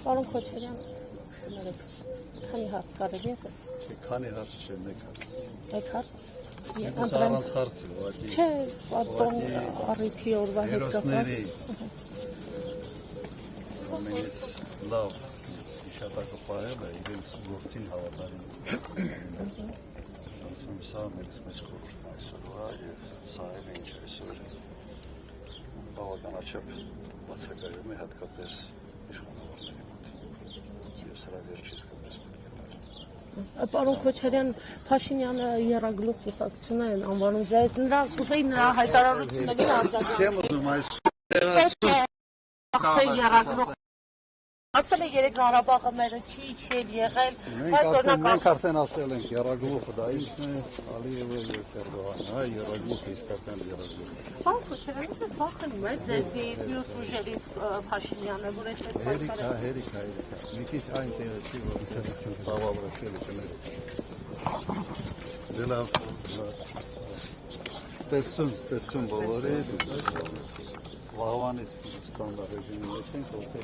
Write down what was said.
Պարոն Քոչարյան, քանի հարց կարելի է ասես։ Քանի հարց չէ, մեկ հարց։ Մեկ հարց։ Ես առանց հարցի, ուղղակի։ Չէ, պարոն առիթի օրվա հետ կապված։ Հերոսների ամենից լավ հիշատակը պահել է իրենց գործին հավատարիմ։ Ասում սա մերս մեծ խորհուրդն այսօրվա եւ սա էլ ինչ այսօր բավականաչափ բացակայում է հատկապես իշխանավորների մոտ։ Եվ սրա վերջից կպես պետք է տալ։ Պարոն Քոչարյան, Փաշինյանը եռագլուխ կուսակցություն են անվանում, նրա կուզեի նրա հայտարարությունների արձագանք։ Չեմ ուզում այս Ասել է երեք Ղարաբաղը մերը չի եղել, մենք արդեն ասել ենք եռագլուխը դա ինքն է, Ալիևը եւ Էրդողանը, հա եռագլուխը իսկական եռագլուխ։ Պարոն Քոչարյան, դուք վախենում եք ձեզնից, մյուս ուժերից Փաշինյանը, որ այսպես Հերիքա։ Մի քիչ այն տեղը չի, որ ծավալը քել է։ Լավ։ Ստեսում բոլորի վաղվանից ստանդարտ ռեժիմի մեջ ենք, որտեղ